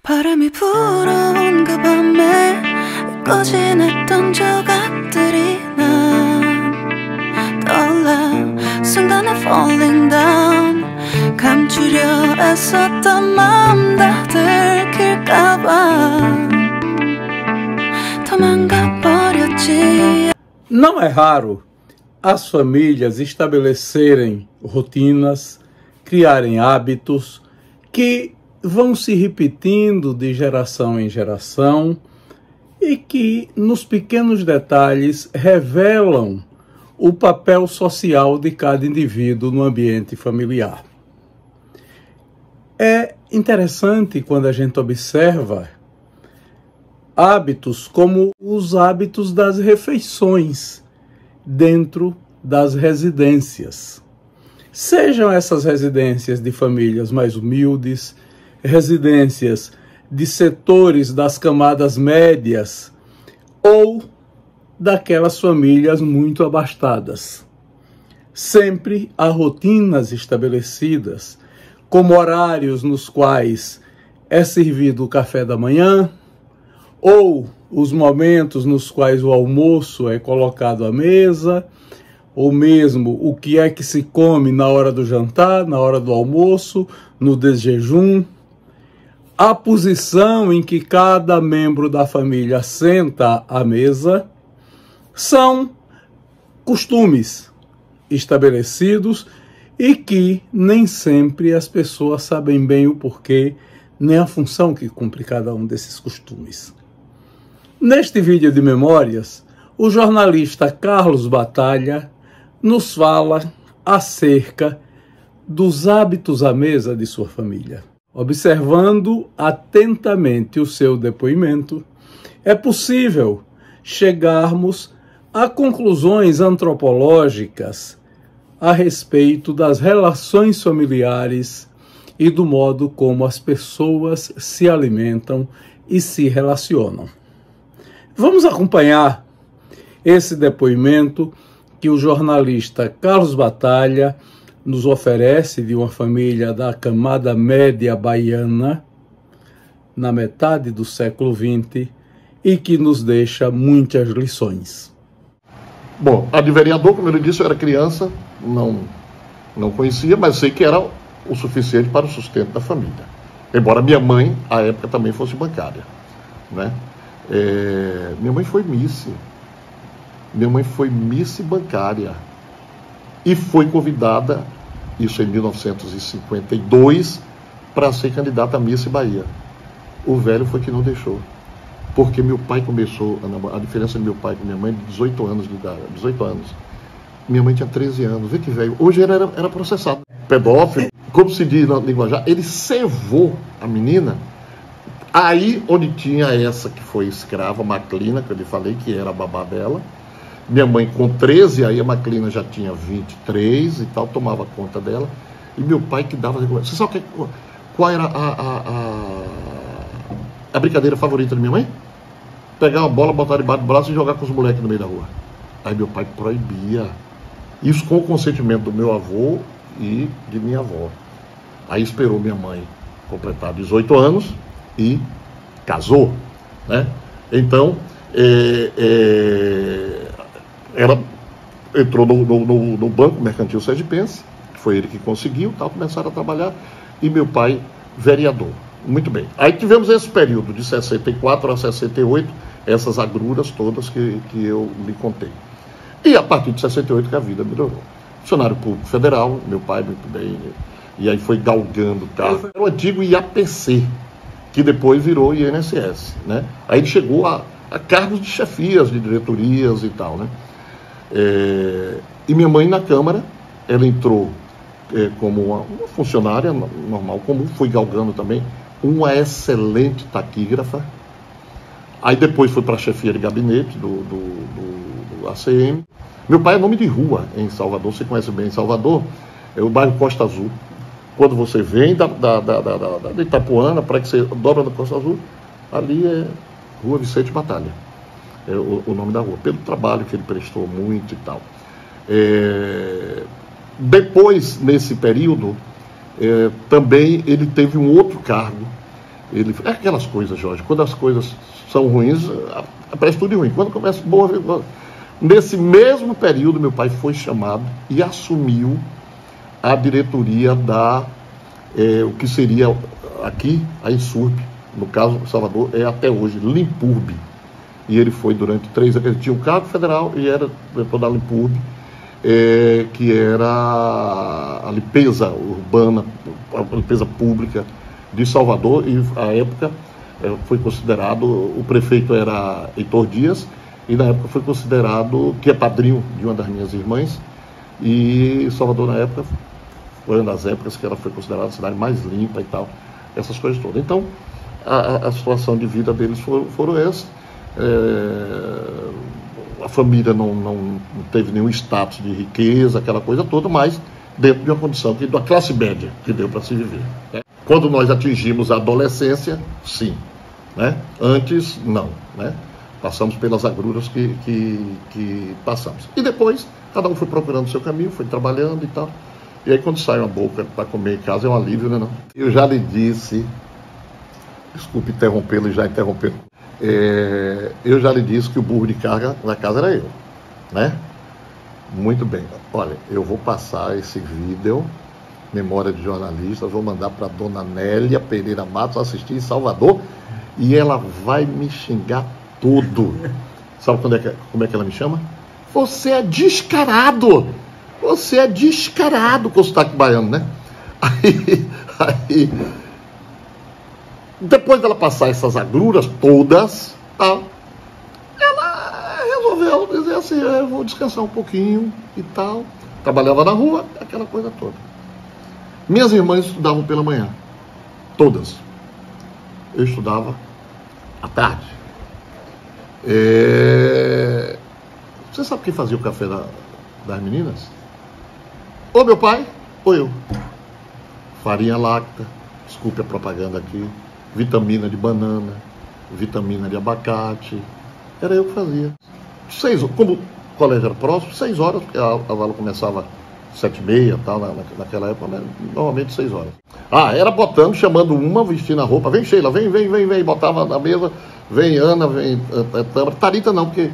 바람이 불어온 그 밤에 꺼진했던 조각들이 난 떠올라 순간에 falling down 감추려 애썼던 마음 다 들킬까봐 도망가버렸지. Não é raro as famílias estabelecerem rotinas, criarem hábitos que vão se repetindo de geração em geração e que, nos pequenos detalhes, revelam o papel social de cada indivíduo no ambiente familiar. É interessante quando a gente observa hábitos como os hábitos das refeições dentro das residências. Sejam essas residências de famílias mais humildes, residências de setores das camadas médias ou daquelas famílias muito abastadas. Sempre há rotinas estabelecidas, como horários nos quais é servido o café da manhã, ou os momentos nos quais o almoço é colocado à mesa, ou mesmo o que é que se come na hora do jantar, na hora do almoço, no desjejum. A posição em que cada membro da família senta à mesa são costumes estabelecidos e que nem sempre as pessoas sabem bem o porquê, nem a função que cumpre cada um desses costumes. Neste vídeo de memórias, o jornalista Carlos Batalha nos fala acerca dos hábitos à mesa de sua família. Observando atentamente o seu depoimento, é possível chegarmos a conclusões antropológicas a respeito das relações familiares e do modo como as pessoas se alimentam e se relacionam. Vamos acompanhar esse depoimento que o jornalista Carlos Batalha nos oferece de uma família da camada média baiana na metade do século XX e que nos deixa muitas lições. Bom, a de vereador, como ele disse, eu era criança, não conhecia, mas sei que era o suficiente para o sustento da família. Embora minha mãe, à época, também fosse bancária, né? Minha mãe foi Miss. Minha mãe foi Miss bancária e foi convidada, isso em 1952, para ser candidata a Miss Bahia. O velho foi que não deixou, porque meu pai começou, a diferença de meu pai com minha mãe, de 18 anos de idade, 18 anos. Minha mãe tinha 13 anos, vê que velho. Hoje ele era processado. Pedófilo, como se diz na linguajar, ele cevou a menina. Aí onde tinha essa que foi escrava, Maclina, que eu lhe falei que era a babá dela. Minha mãe com 13, aí a Maclina já tinha 23 e tal, tomava conta dela. E meu pai que dava... Você sabe qual era a brincadeira favorita da minha mãe? Pegar uma bola, botar debaixo do braço e jogar com os moleques no meio da rua. Aí meu pai proibia. Isso com o consentimento do meu avô e de minha avó. Aí esperou minha mãe completar 18 anos e casou, né? Então, ela entrou no Banco Mercantil Sergipense, que foi ele que conseguiu, tal, começaram a trabalhar, e meu pai, vereador. Muito bem. Aí tivemos esse período de 64 a 68, essas agruras todas que eu lhe contei. E a partir de 68 que a vida melhorou. Funcionário Público Federal, meu pai muito bem, e aí foi galgando o carro. Era o antigo IAPC, que depois virou INSS, né? Aí ele chegou a cargos de chefias, de diretorias e tal, né? E minha mãe na Câmara, ela entrou como uma funcionária normal, comum, foi galgando também, uma excelente taquígrafa. Aí depois foi para a chefia de gabinete do ACM. Meu pai é nome de rua em Salvador, você conhece bem Salvador, é o bairro Costa Azul. Quando você vem da Itapuana, para que você dobra da Costa Azul, ali é Rua Vicente Batalha, é o nome da rua, pelo trabalho que ele prestou muito e tal. Depois, nesse período, também ele teve um outro cargo, Ele, é aquelas coisas, Jorge, quando as coisas são ruins, parece tudo ruim. Quando começa boa... Nesse mesmo período, meu pai foi chamado e assumiu a diretoria o que seria aqui a Insurb, no caso Salvador, é até hoje Limpurb. E ele foi durante 3 anos, ele tinha um cargo federal e era diretor da Limpurb, que era a limpeza urbana, a limpeza pública de Salvador, e à época foi considerado, o prefeito era Heitor Dias, e na época foi considerado, que é padrinho de uma das minhas irmãs, e Salvador na época foi uma das épocas que ela foi considerada a cidade mais limpa e tal, essas coisas todas. Então, a situação de vida deles foram essas. A família não teve nenhum status de riqueza, aquela coisa toda, mas dentro de uma condição da classe média que deu para se viver, né? Quando nós atingimos a adolescência, sim, né? Antes, não, né? Passamos pelas agruras que passamos. E depois, cada um foi procurando o seu caminho, foi trabalhando e tal. E aí, quando sai uma boca para comer em casa, é um alívio, né? Não? Eu já lhe disse, desculpe interrompê-lo e já interrompê-lo. Eu já lhe disse que o burro de carga na casa era eu, né? Muito bem. Olha, eu vou passar esse vídeo, memória de jornalista, vou mandar para a dona Nélia Pereira Matos assistir em Salvador e ela vai me xingar tudo. Sabe como é que ela me chama? Você é descarado! Você é descarado com o sotaque baiano, né? Aí, depois dela passar essas agruras todas, tal, ela resolveu dizer assim, eu vou descansar um pouquinho e tal. Trabalhava na rua, aquela coisa toda. Minhas irmãs estudavam pela manhã, todas. Eu estudava à tarde. Você sabe quem fazia o café das meninas? Ou meu pai, ou eu. Farinha láctea, desculpe a propaganda aqui, vitamina de banana, vitamina de abacate. Era eu que fazia. Como o colégio era próximo, 6 horas, porque a aula começava 7h30, tal, naquela época, né? Normalmente 6 horas. Era botando, chamando uma, vestindo a roupa, vem Sheila, vem, botava na mesa, vem Ana, vem Tarita não, porque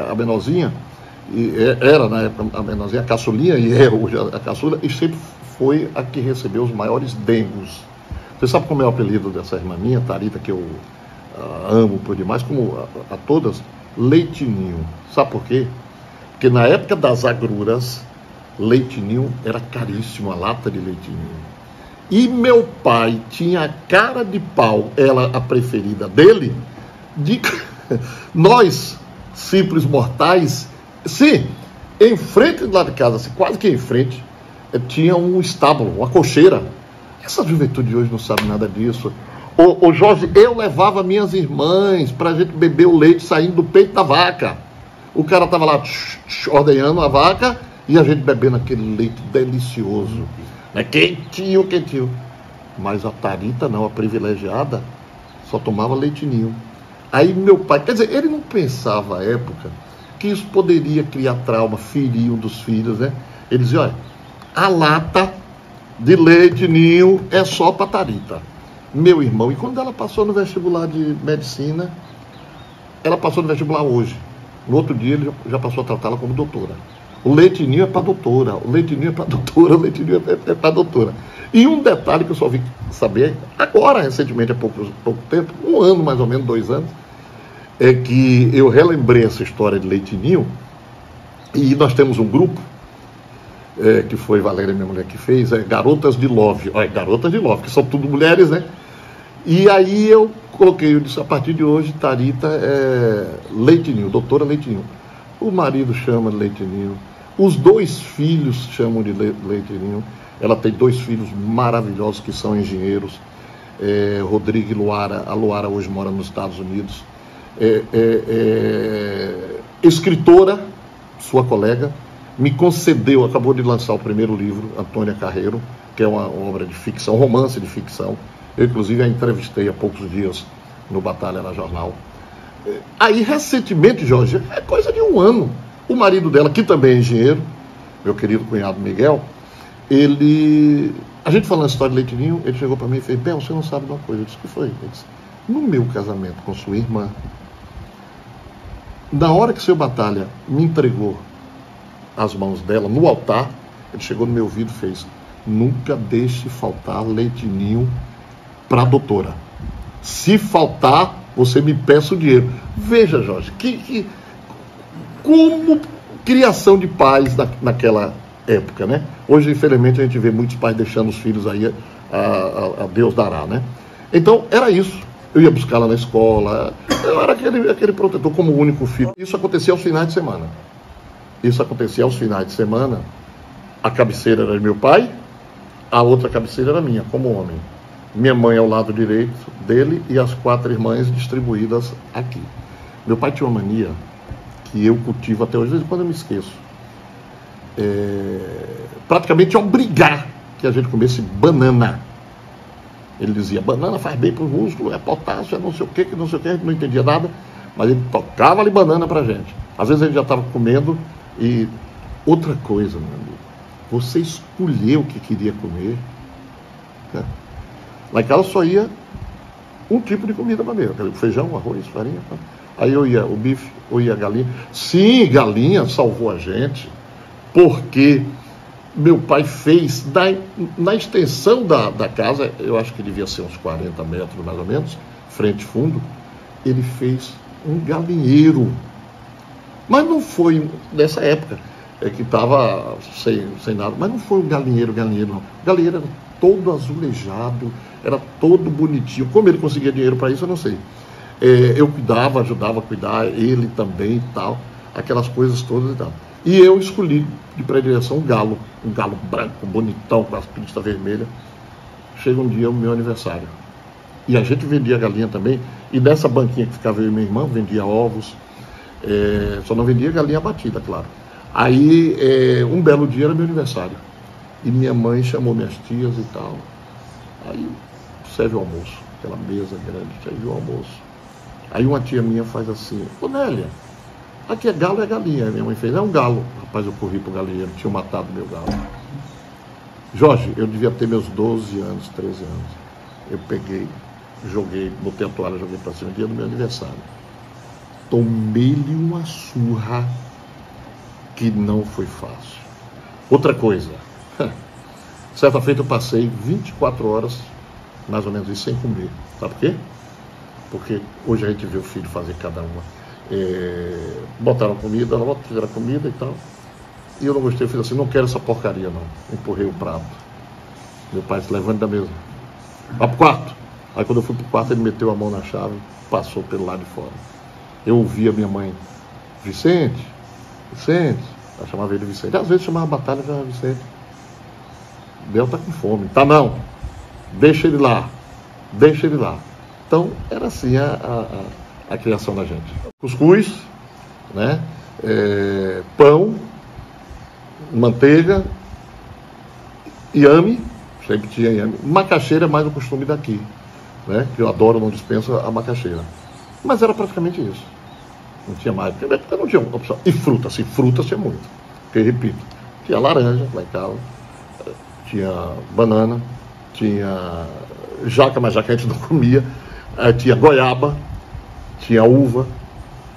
a menorzinha, era na época a menorzinha, a caçulinha, e é hoje a caçula, e sempre foi a que recebeu os maiores dengos. Você sabe como é o apelido dessa irmã minha, Tarita, que eu amo por demais, como a todas? Leitinho. Sabe por quê? Porque na época das agruras, leitinho era caríssimo, a lata de leitinho. E meu pai tinha a cara de pau, ela a preferida dele, de nós, simples mortais, sim, em frente lá de casa, assim, quase que em frente, tinha um estábulo, uma cocheira. Essa juventude de hoje não sabe nada disso. Ô Jorge, eu levava minhas irmãs pra gente beber o leite saindo do peito da vaca. O cara tava lá ordenhando a vaca e a gente bebendo aquele leite delicioso, né? Quentinho. Mas a Tarita não, a privilegiada, só tomava leitinho. Aí meu pai, quer dizer, ele não pensava à época que isso poderia criar trauma, ferir um dos filhos, né? Ele dizia, olha, a lata de leite ninho é só para Tarita. Meu irmão, e quando ela passou no vestibular de medicina, ela passou no vestibular hoje. No outro dia ele já passou a tratá-la como doutora. O leite ninho é para doutora, o leite ninho é para doutora, o leite ninho é para doutora. E um detalhe que eu só vim saber agora, recentemente, há pouco tempo, 1 ano mais ou menos, 2 anos, é que eu relembrei essa história de leite ninho, e nós temos um grupo, que foi Valéria, minha mulher, que fez, Garotas de Love. Olha, Garotas de Love, que são tudo mulheres, né? E aí eu coloquei, eu disse, a partir de hoje, Tarita é leitinho, doutora leitinho. O marido chama de leitinho, os 2 filhos chamam de leitinho. Ela tem 2 filhos maravilhosos que são engenheiros, Rodrigo e Luara. A Luara hoje mora nos Estados Unidos. Escritora, sua colega, me concedeu, acabou de lançar o primeiro livro, Antônia Carreiro, que é uma obra de ficção, romance de ficção. Eu, inclusive, a entrevistei há poucos dias no Batalha na Jornal. Aí, recentemente, Jorge, é coisa de 1 ano, o marido dela, que também é engenheiro, meu querido cunhado Miguel, A gente falando a história de Leite Ninho, ele chegou para mim e fez: Bel, você não sabe de uma coisa. Eu disse: o que foi? Ele disse: no meu casamento com sua irmã, na hora que seu Batalha me entregou as mãos dela no altar, ele chegou no meu ouvido e fez: nunca deixe faltar Leite Ninho para a doutora. Se faltar, você me peça o dinheiro. Veja, Jorge, como criação de pais naquela época, né? Hoje, infelizmente, a gente vê muitos pais deixando os filhos aí a Deus dará, né? Então, era isso. Eu ia buscar lá na escola, eu era aquele protetor como o único filho. Isso acontecia aos finais de semana. A cabeceira era de meu pai, a outra cabeceira era minha, como homem. Minha mãe ao lado direito dele e as 4 irmãs distribuídas aqui. Meu pai tinha uma mania que eu cultivo até hoje, de vez em quando eu me esqueço. Praticamente obrigar que a gente comesse banana. Ele dizia: banana faz bem para o músculo, é potássio, é não sei o que, a gente não entendia nada, mas ele tocava ali banana para a gente. Às vezes a gente já estava comendo. E outra coisa, meu amigo, você escolheu o que queria comer, né? Lá em casa só ia um tipo de comida maneira: feijão, arroz, farinha. Aí eu ia o bife, ou ia a galinha. Sim, galinha salvou a gente, porque meu pai fez na extensão da casa, eu acho que devia ser uns 40 metros mais ou menos, frente e fundo, ele fez um galinheiro. Mas não foi nessa época que estava sem nada, mas não foi um galinheiro não. O galinheiro era todo azulejado, era todo bonitinho. Como ele conseguia dinheiro para isso, eu não sei. Eu cuidava, ajudava a cuidar, ele também e tal, aquelas coisas todas e tal. E eu escolhi de predileção um galo branco, bonitão, com as pistas vermelhas. Chega um dia o meu aniversário. E a gente vendia galinha também, e nessa banquinha que ficava eu e minha irmã, vendia ovos, só não vendia galinha batida, claro. Aí, um belo dia era meu aniversário, e minha mãe chamou minhas tias e tal. Aí, serve o almoço, aquela mesa grande, serve o almoço. Aí uma tia minha faz assim: ô Nélia, aqui é galo, é galinha. Aí minha mãe fez: é um galo. Rapaz, eu corri pro galinheiro, tinha matado meu galo. Jorge, eu devia ter meus 12 anos, 13 anos. Eu peguei, joguei, botei a toalha, joguei pra cima, dia do meu aniversário. Tomei-lhe uma surra que não foi fácil. Outra coisa, certa feita eu passei 24 horas, mais ou menos isso, sem comer. Sabe por quê? Porque hoje a gente vê o filho fazer cada uma. Botaram comida, fizeram comida e tal. E eu não gostei, eu fiz assim: não quero essa porcaria não. Empurrei o prato. Meu pai se levanta da mesa: vai pro quarto. Aí quando eu fui pro quarto, ele meteu a mão na chave, passou pelo lado de fora. Eu ouvi a minha mãe: Vicente, ela chamava ele de Vicente. Às vezes chamava Batalha, chamava Vicente. Bel tá com fome. Tá não, deixa ele lá. Então era assim a criação da gente. Cuscuz, né? Pão, manteiga, inhame, sempre tinha inhame. Macaxeira é mais o costume daqui, né? Que eu adoro, não dispenso a macaxeira. Mas era praticamente isso. Não tinha mais, porque não tinha opção. E fruta tinha muito. Porque, repito, tinha laranja lá em casa, tinha banana, tinha jaca, mas jaca a gente não comia, tinha goiaba, tinha uva,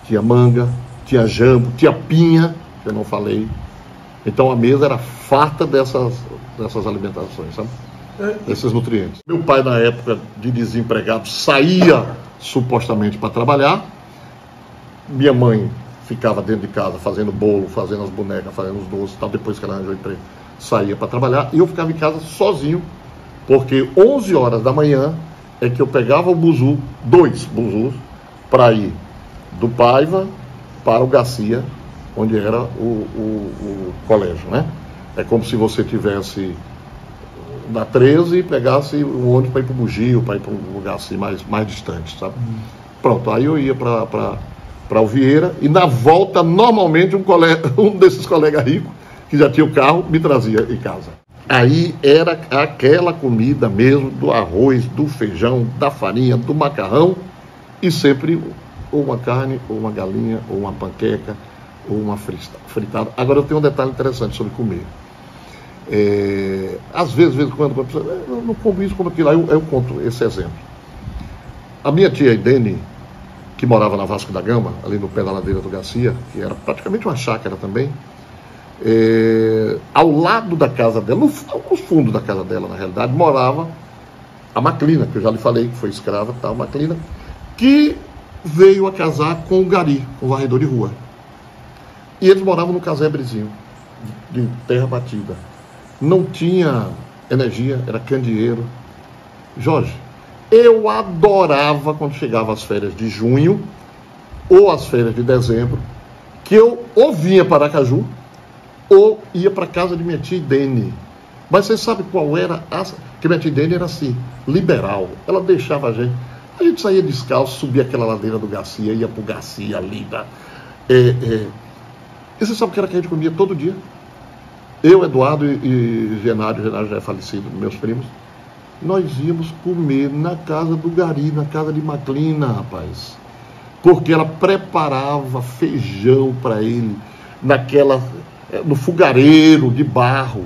tinha manga, tinha jambo, tinha pinha, que eu não falei. Então a mesa era farta dessas alimentações, sabe? Esses nutrientes. Meu pai, na época de desempregado, saía supostamente para trabalhar. Minha mãe ficava dentro de casa fazendo bolo, fazendo as bonecas, fazendo os doces e tal. Depois que ela arranjou emprego, saía para trabalhar. E eu ficava em casa sozinho, porque 11 horas da manhã é que eu pegava o buzu, 2 buzus, para ir do Paiva para o Garcia, onde era o colégio, né? É como se você tivesse na 13 e pegasse um ônibus para ir para o Bugio, para ir para um lugar assim mais distante, sabe? Pronto, aí eu ia para Alvieira, e na volta, normalmente, um desses colegas ricos, que já tinha o carro, me trazia em casa. Aí era aquela comida mesmo, do arroz, do feijão, da farinha, do macarrão, e sempre ou uma carne, ou uma galinha, ou uma panqueca, ou uma fritada. Agora eu tenho um detalhe interessante sobre comer. Às vezes, quando a pessoa, eu não como isso, como aquilo, aí eu conto esse exemplo. A minha tia Idene, que morava na Vasco da Gama, ali no pé da ladeira do Garcia, que era praticamente uma chácara também, ao lado da casa dela, no fundo da casa dela, na realidade, morava a Maclina, que eu já lhe falei, que foi escrava, a Maclina, que veio a casar com o Gari, um varredor de rua. E eles moravam no casebrezinho, de terra batida. Não tinha energia, era candeeiro. Jorge, eu adorava quando chegava as férias de junho ou as férias de dezembro, que eu ou vinha para Aracaju ou ia para casa de minha tia Idene. Mas você sabe qual era que minha tia Idene era assim, liberal. Ela deixava a gente saía descalço, subia aquela ladeira do Garcia, ia pro Garcia ali. E você sabe o que era que a gente comia todo dia? Eu, Eduardo e Genário já é falecido, meus primos, nós íamos comer na casa do Gari, na casa de Maclina, rapaz. Porque ela preparava feijão para ele, no fogareiro de barro.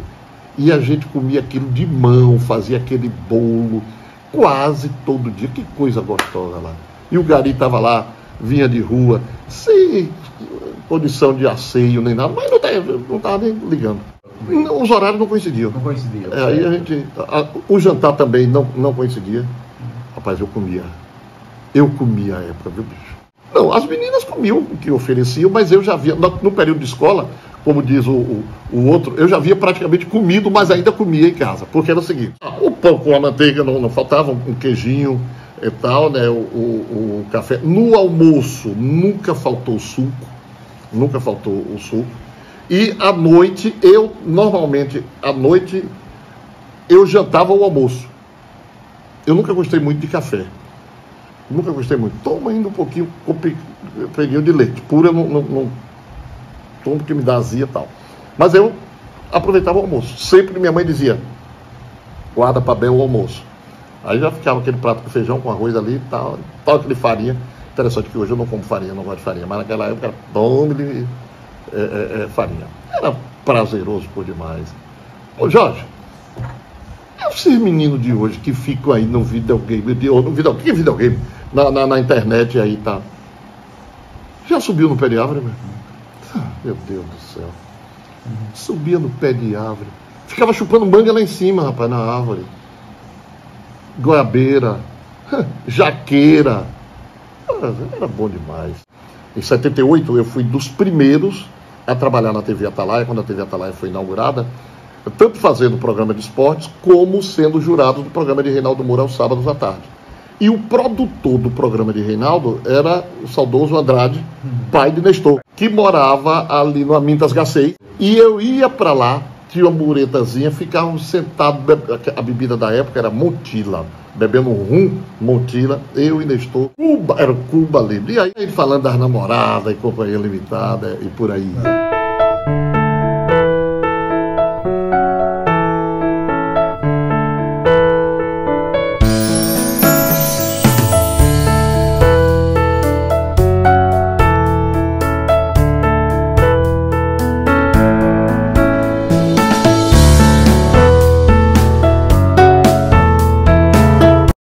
E a gente comia aquilo de mão, fazia aquele bolo, quase todo dia. Que coisa gostosa lá. E o Gari estava lá, vinha de rua, sem condição de asseio nem nada, mas não estava nem ligando. Os horários não coincidiam. Não coincidiam. Aí o jantar também não coincidia. Rapaz, eu comia. Eu comia à época, viu, bicho? Não, as meninas comiam o que ofereciam, mas eu já via, no período de escola, como diz o outro, eu já havia praticamente comido, mas ainda comia em casa. Porque era o seguinte, o pão com a manteiga não faltava, um queijinho e tal, né? O café. No almoço nunca faltou suco. Nunca faltou o suco. E à noite, normalmente, à noite, eu jantava o almoço. Eu nunca gostei muito de café. Nunca gostei muito. Tomo ainda um pouquinho, peguinho de leite. Puro eu não tomo, porque me dá azia e tal. Mas eu aproveitava o almoço. Sempre minha mãe dizia, guarda para bem o almoço. Aí já ficava aquele prato com feijão, com arroz ali e tal de farinha. Interessante que hoje eu não como farinha, não gosto de farinha. Mas naquela época, tome farinha. Era prazeroso por demais. Ô Jorge, esses meninos de hoje que ficam aí no videogame, que videogame? Na internet aí, tá? Já subiu no pé de árvore, meu Deus do céu. Subia no pé de árvore. Ficava chupando manga lá em cima, rapaz, na árvore. Goiabeira, jaqueira. Era bom demais. Em 78 eu fui dos primeiros a trabalhar na TV Atalaia, quando a TV Atalaia foi inaugurada, tanto fazendo o programa de esportes, como sendo jurado do programa de Reinaldo Moura aos sábados à tarde. E o produtor do programa de Reinaldo era o saudoso Andrade, pai de Nestor, que morava ali no Amintas Gacei. E eu ia para lá, tinha uma muretazinha, ficava sentado, a bebida da época era Montila, bebendo rum, Montila, eu e Nestor, era Cuba Livre. E aí ele falando das namoradas e companhia limitada e por aí.